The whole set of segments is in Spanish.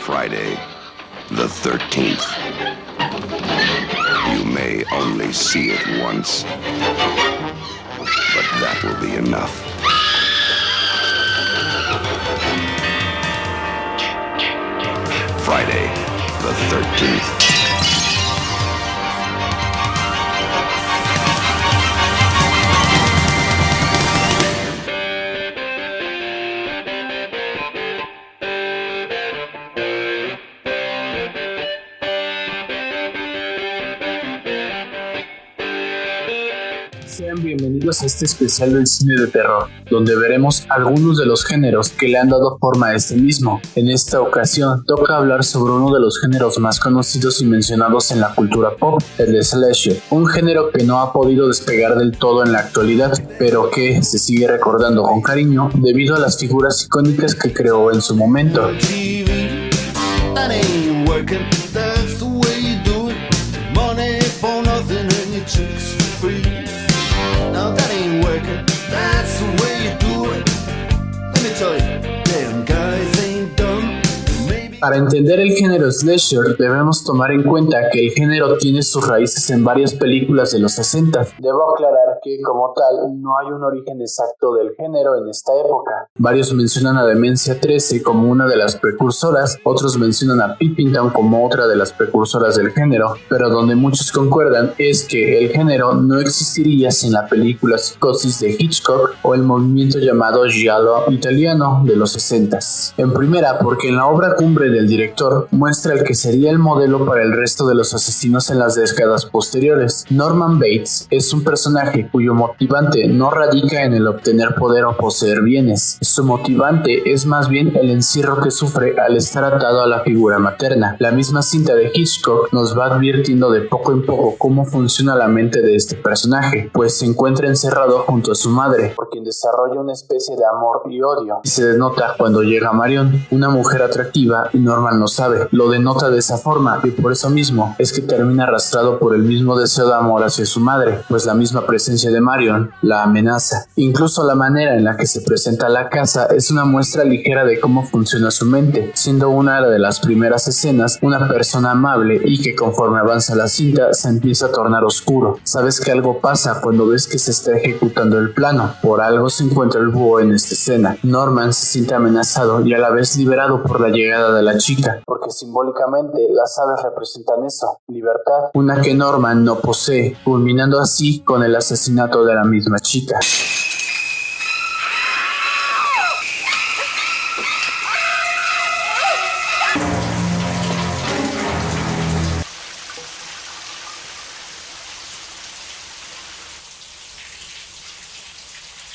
Friday, the 13th. You may only see it once, but that will be enough. Friday, the 13th. Sean bienvenidos a este especial del cine de terror, donde veremos algunos de los géneros que le han dado forma a este mismo. En esta ocasión, toca hablar sobre uno de los géneros más conocidos y mencionados en la cultura pop, el slasher, un género que no ha podido despegar del todo en la actualidad, pero que se sigue recordando con cariño debido a las figuras icónicas que creó en su momento. Para entender el género slasher, debemos tomar en cuenta que el género tiene sus raíces en varias películas de los 60. Debo aclarar que, como tal, no hay un origen exacto del género en esta época. Varios mencionan a Demencia 13 como una de las precursoras, otros mencionan a Pippintown como otra de las precursoras del género, pero donde muchos concuerdan es que el género no existiría sin la película Psicosis de Hitchcock o el movimiento llamado giallo italiano de los 60. En primera, porque en la obra cumbre del director muestra el que sería el modelo para el resto de los asesinos en las décadas posteriores. Norman Bates es un personaje cuyo motivante no radica en el obtener poder o poseer bienes. Su motivante es más bien el encierro que sufre al estar atado a la figura materna. La misma cinta de Hitchcock nos va advirtiendo de poco en poco cómo funciona la mente de este personaje, pues se encuentra encerrado junto a su madre, por quien desarrolla una especie de amor y odio, y se denota cuando llega Marion, una mujer atractiva, y Norman lo sabe, lo denota de esa forma, y por eso mismo es que termina arrastrado por el mismo deseo de amor hacia su madre, pues la misma presencia de Marion la amenaza. Incluso la manera en la que se presenta la casa es una muestra ligera de cómo funciona su mente, siendo una de las primeras escenas una persona amable y que conforme avanza la cinta se empieza a tornar oscuro. Sabes que algo pasa cuando ves que se está ejecutando el plano, por algo se encuentra el búho en esta escena. Norman se siente amenazado y a la vez liberado por la llegada de la chica, porque simbólicamente las aves representan eso, libertad, una que Norman no posee, culminando así con el asesinato de la misma chica.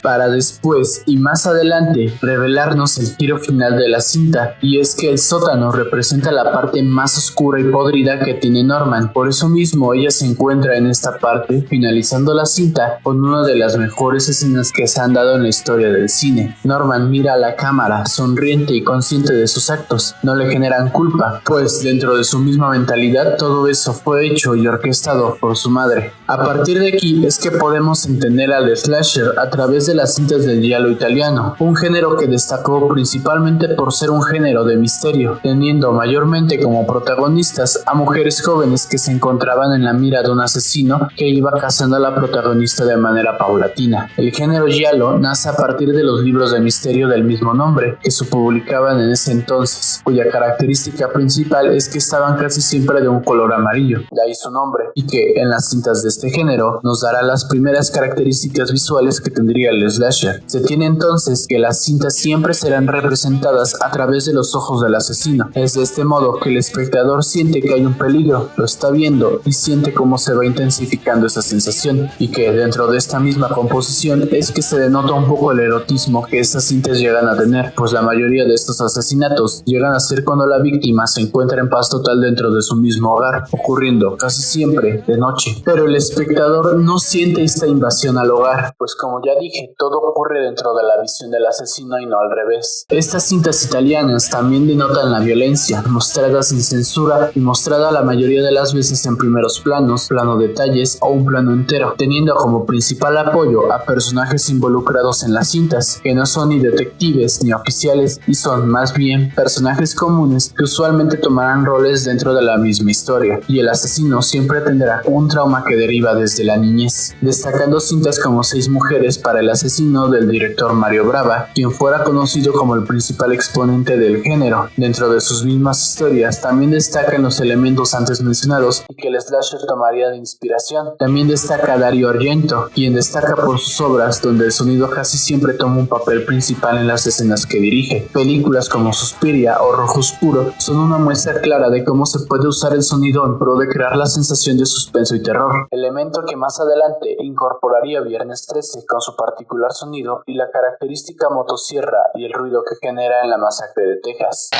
Para después y más adelante revelarnos el giro final de la cinta, y es que el sótano representa la parte más oscura y podrida que tiene Norman. Por eso mismo ella se encuentra en esta parte, finalizando la cinta con una de las mejores escenas que se han dado en la historia del cine. Norman mira a la cámara, sonriente y consciente de sus actos. No le generan culpa, pues dentro de su misma mentalidad todo eso fue hecho y orquestado por su madre. A partir de aquí es que podemos entender al slasher a través de las cintas del giallo italiano, un género que destacó principalmente por ser un género de misterio, teniendo mayormente como protagonistas a mujeres jóvenes que se encontraban en la mira de un asesino que iba cazando a la protagonista de manera paulatina. El género giallo nace a partir de los libros de misterio del mismo nombre que se publicaban en ese entonces, cuya característica principal es que estaban casi siempre de un color amarillo, de ahí su nombre, y que en las cintas de este género nos dará las primeras características visuales que tendría el slasher. Se tiene entonces que las cintas siempre serán representadas a través de los ojos del asesino. Es de este modo que el espectador siente que hay un peligro, lo está viendo y siente cómo se va intensificando esa sensación, y que dentro de esta misma composición es que se denota un poco el erotismo que estas cintas llegan a tener, pues la mayoría de estos asesinatos llegan a ser cuando la víctima se encuentra en paz total dentro de su mismo hogar, ocurriendo casi siempre de noche. Pero el espectador no siente esta invasión al hogar, pues como ya dije, que todo ocurre dentro de la visión del asesino y no al revés. Estas cintas italianas también denotan la violencia, mostrada sin censura y mostrada la mayoría de las veces en primeros planos, plano detalles o un plano entero, teniendo como principal apoyo a personajes involucrados en las cintas, que no son ni detectives ni oficiales y son más bien personajes comunes que usualmente tomarán roles dentro de la misma historia, y el asesino siempre tendrá un trauma que deriva desde la niñez, destacando cintas como 6 mujeres para el asesino del director Mario Bava, quien fuera conocido como el principal exponente del género. Dentro de sus mismas historias también destacan los elementos antes mencionados y que el slasher tomaría de inspiración. También destaca Dario Argento, quien destaca por sus obras donde el sonido casi siempre toma un papel principal en las escenas que dirige. Películas como Suspiria o Rojo Oscuro son una muestra clara de cómo se puede usar el sonido en pro de crear la sensación de suspenso y terror, elemento que más adelante incorporaría Viernes 13 con su particular sonido y la característica motosierra y el ruido que genera en La Masacre de Texas.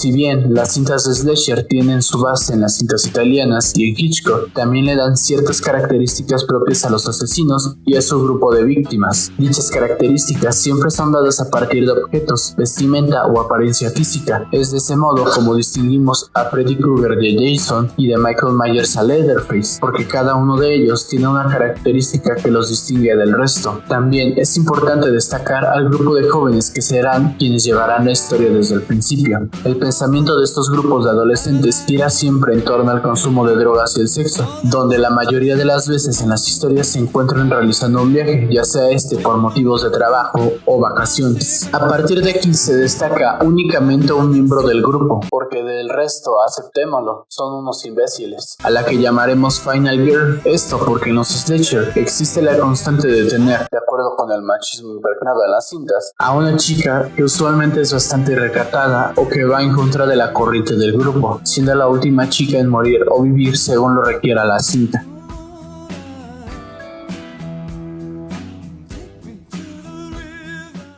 Si bien las cintas de slasher tienen su base en las cintas italianas y en Hitchcock, también le dan ciertas características propias a los asesinos y a su grupo de víctimas. Dichas características siempre son dadas a partir de objetos, vestimenta o apariencia física. Es de ese modo como distinguimos a Freddy Krueger de Jason y de Michael Myers a Leatherface, porque cada uno de ellos tiene una característica que los distingue del resto. También es importante destacar al grupo de jóvenes que serán quienes llevarán la historia desde el principio. El pensamiento de estos grupos de adolescentes gira siempre en torno al consumo de drogas y el sexo, donde la mayoría de las veces en las historias se encuentran realizando un viaje, ya sea por motivos de trabajo o vacaciones. A partir de aquí se destaca únicamente un miembro del grupo, porque del resto, aceptémoslo, son unos imbéciles, a la que llamaremos Final Girl. Esto porque en los slasher existe la constante de tener, de acuerdo con el machismo impregnado en las cintas, a una chica que usualmente es bastante recatada o que va en contra de la corriente del grupo, siendo la última chica en morir o vivir según lo requiera la cinta.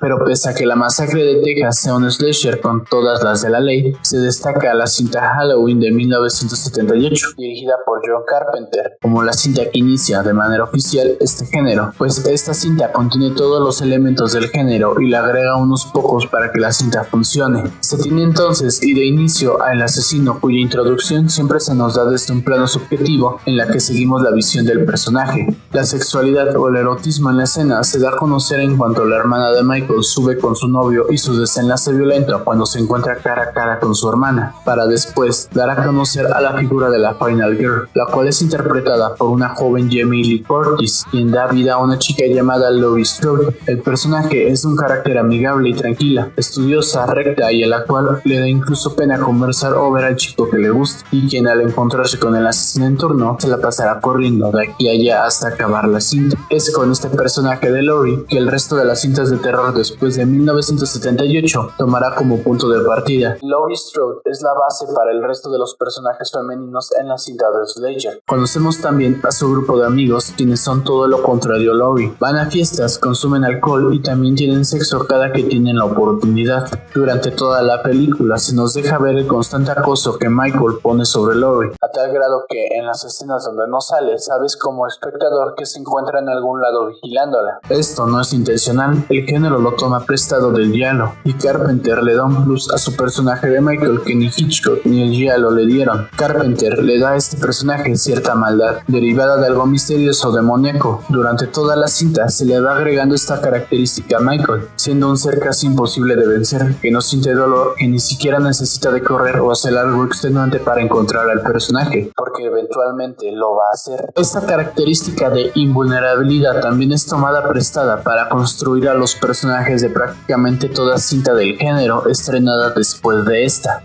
Pero pese a que La Masacre de Texas sea un slasher con todas las de la ley, se destaca la cinta Halloween de 1978, dirigida por John Carpenter, como la cinta que inicia de manera oficial este género, pues esta cinta contiene todos los elementos del género y le agrega unos pocos para que la cinta funcione. Se tiene entonces y de inicio al asesino, cuya introducción siempre se nos da desde un plano subjetivo en la que seguimos la visión del personaje. La sexualidad o el erotismo en la escena se da a conocer en cuanto la hermana de Michael sube con su novio y su desenlace violento cuando se encuentra cara a cara con su hermana, para después dar a conocer a la figura de la Final Girl, la cual es interpretada por una joven Jamie Lee Curtis, quien da vida a una chica llamada Laurie Strode. El personaje es de un carácter amigable y tranquila, estudiosa, recta y a la cual le da incluso pena conversar o ver al chico que le gusta, y quien al encontrarse con el asesino en turno se la pasará corriendo de aquí a allá hasta acabar la cinta. Es con este personaje de Laurie que el resto de las cintas de terror después de 1978 tomará como punto de partida. Laurie Strode es la base para el resto de los personajes femeninos en la cinta de slasher. Conocemos también a su grupo de amigos, quienes son todo lo contrario a Laurie. Van a fiestas, consumen alcohol y también tienen sexo cada que tienen la oportunidad. Durante toda la película se nos deja ver el constante acoso que Michael pone sobre Laurie, a tal grado que en las escenas donde no sale, sabes como espectador que se encuentra en algún lado vigilándola. Esto no es intencional, el género lo toma prestado del giallo, y Carpenter le da un plus a su personaje de Michael que ni Hitchcock ni el giallo le dieron. Carpenter le da a este personaje cierta maldad, derivada de algo misterioso o demoníaco. Durante toda la cinta se le va agregando esta característica a Michael, siendo un ser casi imposible de vencer, que no siente dolor, que ni siquiera necesita de correr o hacer algo extenuante para encontrar al personaje, porque eventualmente lo va a hacer. Esta característica de invulnerabilidad también es tomada prestada para construir a los personajes de prácticamente toda cinta del género estrenada después de esta.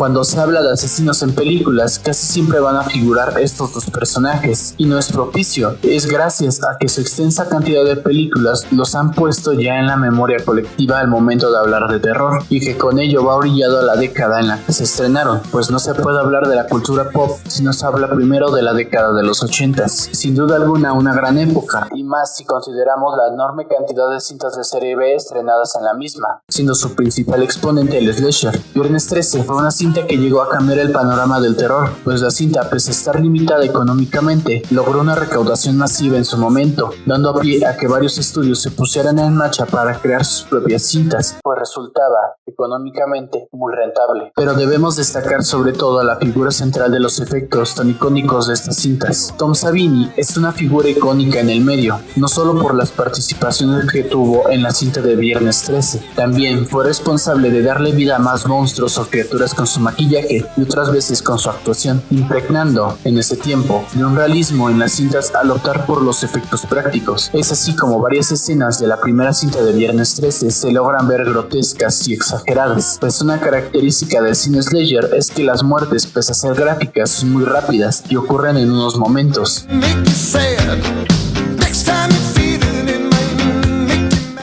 Cuando se habla de asesinos en películas, casi siempre van a figurar estos dos personajes, y no es propicio, es gracias a que su extensa cantidad de películas los han puesto ya en la memoria colectiva al momento de hablar de terror, y que con ello va orillado a la década en la que se estrenaron, pues no se puede hablar de la cultura pop si no se habla primero de la década de los 80s. Sin duda alguna una gran época, y más si consideramos la enorme cantidad de cintas de serie B estrenadas en la misma, siendo su principal exponente el slasher. Viernes 13 fue una cinta que llegó a cambiar el panorama del terror, pues la cinta, pese a estar limitada económicamente, logró una recaudación masiva en su momento, dando pie a que varios estudios se pusieran en marcha para crear sus propias cintas, pues resultaba económicamente muy rentable. Pero debemos destacar sobre todo a la figura central de los efectos tan icónicos de estas cintas. Tom Savini es una figura icónica en el medio, no solo por las participaciones que tuvo en la cinta de Viernes 13, también fue responsable de darle vida a más monstruos o criaturas con su maquillaje y otras veces con su actuación, impregnando en ese tiempo de un realismo en las cintas al optar por los efectos prácticos. Es así como varias escenas de la primera cinta de Viernes 13 se logran ver grotescas y exageradas, pues una característica del cine slasher es que las muertes, pese a ser gráficas, son muy rápidas y ocurren en unos momentos.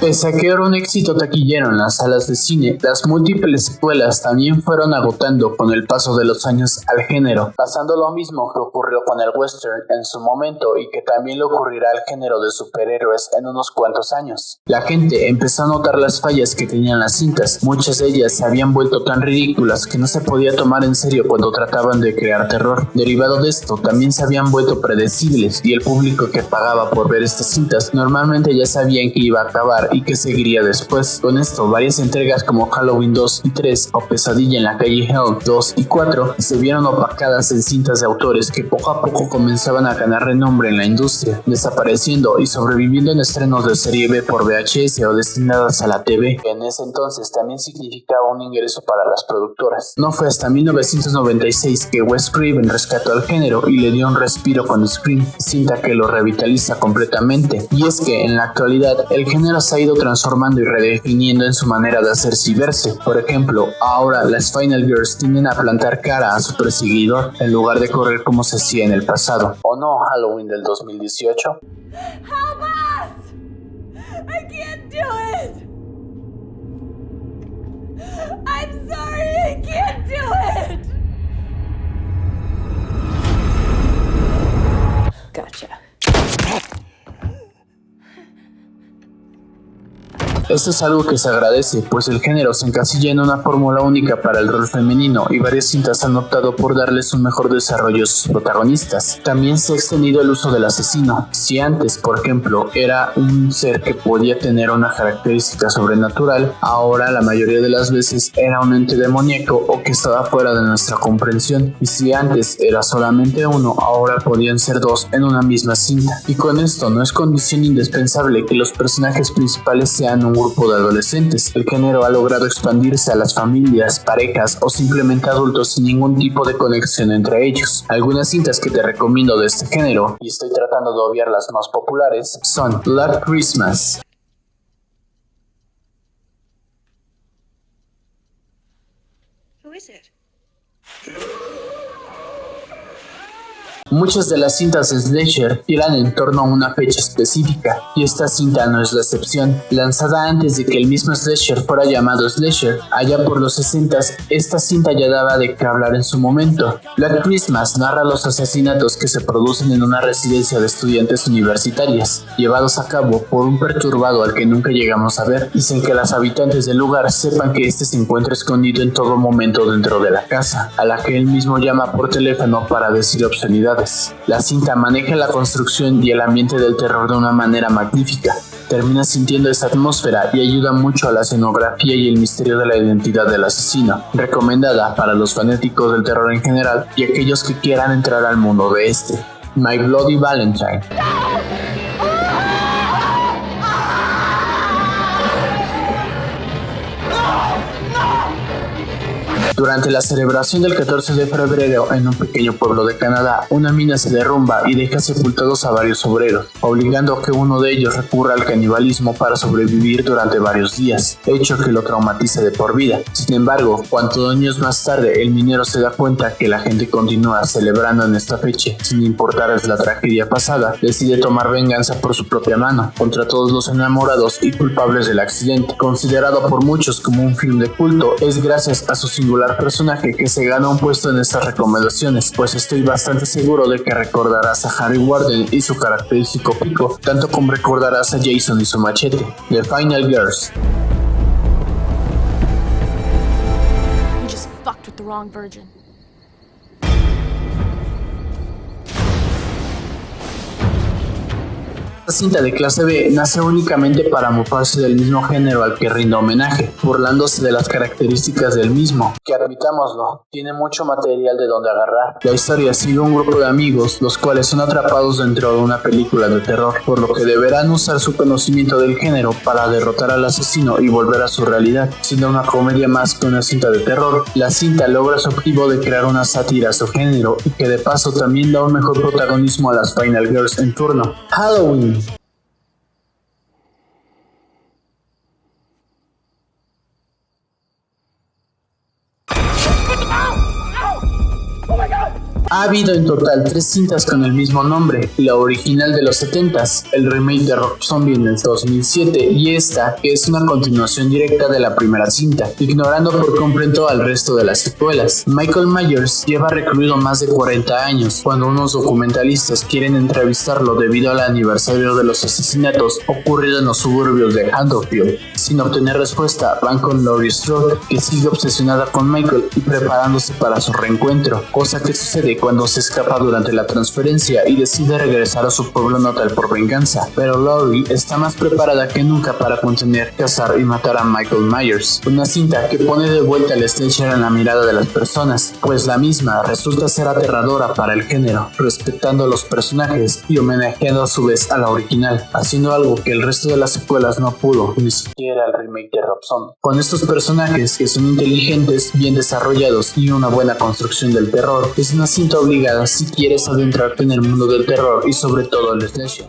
Pese a que era un éxito taquillero en las salas de cine, las múltiples secuelas también fueron agotando con el paso de los años al género, pasando lo mismo que ocurrió con el western en su momento y que también le ocurrirá al género de superhéroes en unos cuantos años. La gente empezó a notar las fallas que tenían las cintas, muchas de ellas se habían vuelto tan ridículas que no se podía tomar en serio cuando trataban de crear terror. Derivado de esto, también se habían vuelto predecibles y el público que pagaba por ver estas cintas normalmente ya sabían que iba a acabar y que seguiría después. Con esto, varias entregas como Halloween 2 y 3 o Pesadilla en la calle Hell 2 y 4 se vieron opacadas en cintas de autores que poco a poco comenzaban a ganar renombre en la industria, desapareciendo y sobreviviendo en estrenos de serie B por VHS o destinadas a la TV, que en ese entonces también significaba un ingreso para las productoras. No fue hasta 1996 que Wes Craven rescató al género y le dio un respiro con Scream, cinta que lo revitaliza completamente. Y es que en la actualidad el género se ha ido transformando y redefiniendo en su manera de hacerse y verse. Por ejemplo, ahora las Final Girls tienden a plantar cara a su perseguidor en lugar de correr como se hacía en el pasado. ¿O no, Halloween del 2018? Help us! I can't do it! I'm sorry, I can't do it! Gotcha. Esto es algo que se agradece, pues el género se encasilla en una fórmula única para el rol femenino y varias cintas han optado por darles un mejor desarrollo a sus protagonistas. También se ha extendido el uso del asesino. Si antes, por ejemplo, era un ser que podía tener una característica sobrenatural, ahora la mayoría de las veces era un ente demoníaco o que estaba fuera de nuestra comprensión. Y si antes era solamente uno, ahora podían ser dos en una misma cinta. Y con esto no es condición indispensable que los personajes principales sean un grupo de adolescentes. El género ha logrado expandirse a las familias, parejas o simplemente adultos sin ningún tipo de conexión entre ellos. Algunas cintas que te recomiendo de este género, y estoy tratando de obviar las más populares, son Black Christmas. Who is it? Muchas de las cintas de slasher giran en torno a una fecha específica, y esta cinta no es la excepción. Lanzada antes de que el mismo slasher fuera llamado slasher, allá por los 60s, esta cinta ya daba de qué hablar en su momento. Black Christmas narra los asesinatos que se producen en una residencia de estudiantes universitarias, llevados a cabo por un perturbado al que nunca llegamos a ver, y sin que las habitantes del lugar sepan que este se encuentra escondido en todo momento dentro de la casa, a la que él mismo llama por teléfono para decir obscenidades. La cinta maneja la construcción y el ambiente del terror de una manera magnífica. Termina sintiendo esa atmósfera y ayuda mucho a la escenografía y el misterio de la identidad del asesino. Recomendada para los fanáticos del terror en general y aquellos que quieran entrar al mundo de este. My Bloody Valentine. Durante la celebración del 14 de febrero en un pequeño pueblo de Canadá, una mina se derrumba y deja sepultados a varios obreros, obligando a que uno de ellos recurra al canibalismo para sobrevivir durante varios días, hecho que lo traumatiza de por vida. Sin embargo, cuantos años más tarde el minero se da cuenta que la gente continúa celebrando en esta fecha, sin importarles la tragedia pasada, decide tomar venganza por su propia mano, contra todos los enamorados y culpables del accidente. Considerado por muchos como un film de culto, es gracias a su singular personaje que se gana un puesto en estas recomendaciones, pues estoy bastante seguro de que recordarás a Harry Warden y su característico pico, tanto como recordarás a Jason y su machete. The Final Girls. You just fucked with the wrong virgin. Esta cinta de clase B nace únicamente para mofarse del mismo género al que rinde homenaje, burlándose de las características del mismo, que admitámoslo, tiene mucho material de donde agarrar. La historia sigue un grupo de amigos, los cuales son atrapados dentro de una película de terror, por lo que deberán usar su conocimiento del género para derrotar al asesino y volver a su realidad. Siendo una comedia más que una cinta de terror, la cinta logra su objetivo de crear una sátira a su género y que de paso también da un mejor protagonismo a las Final Girls en turno. Halloween. Ha habido en total 3 cintas con el mismo nombre, la original de los 70s, el remake de Rob Zombie en el 2007 y esta, que es una continuación directa de la primera cinta, ignorando por completo al resto de las secuelas. Michael Myers lleva recluido más de 40 años, cuando unos documentalistas quieren entrevistarlo debido al aniversario de los asesinatos ocurridos en los suburbios de Haddonfield. Sin obtener respuesta, van con Laurie Strode, que sigue obsesionada con Michael y preparándose para su reencuentro, cosa que sucede cuando se escapa durante la transferencia y decide regresar a su pueblo natal por venganza, pero Laurie está más preparada que nunca para contener, cazar y matar a Michael Myers, una cinta que pone de vuelta el slasher en la mirada de las personas, pues la misma resulta ser aterradora para el género, respetando a los personajes y homenajeando a su vez a la original, haciendo algo que el resto de las secuelas no pudo, ni siquiera el remake de Rob Zombie. Con estos personajes que son inteligentes, bien desarrollados y una buena construcción del terror, es una cinta obligada si quieres adentrarte en el mundo del terror y sobre todo el slasher.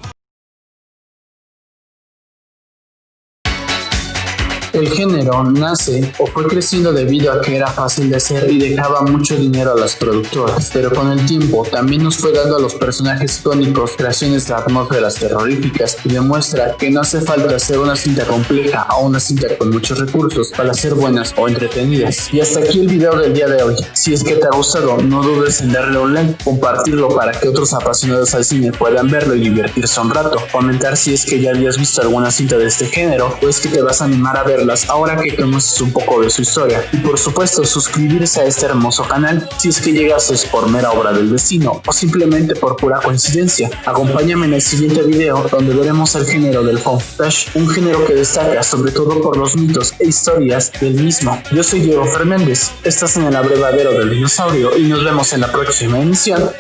El género nace o fue creciendo debido a que era fácil de hacer y dejaba mucho dinero a las productoras, pero con el tiempo también nos fue dando a los personajes icónicos creaciones de atmósferas terroríficas y demuestra que no hace falta hacer una cinta compleja o una cinta con muchos recursos para ser buenas o entretenidas. Y hasta aquí el video del día de hoy. Si es que te ha gustado, no dudes en darle un like, compartirlo para que otros apasionados al cine puedan verlo y divertirse un rato, comentar si es que ya habías visto alguna cinta de este género o es que te vas a animar a verlas ahora que conoces un poco de su historia, y por supuesto suscribirse a este hermoso canal si es que llegases por mera obra del destino o simplemente por pura coincidencia. Acompáñame en el siguiente video donde veremos el género del found footage, un género que destaca sobre todo por los mitos e historias del mismo. Yo soy Diego Fernández, estás en el abrevadero del dinosaurio y nos vemos en la próxima emisión.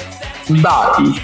Bye.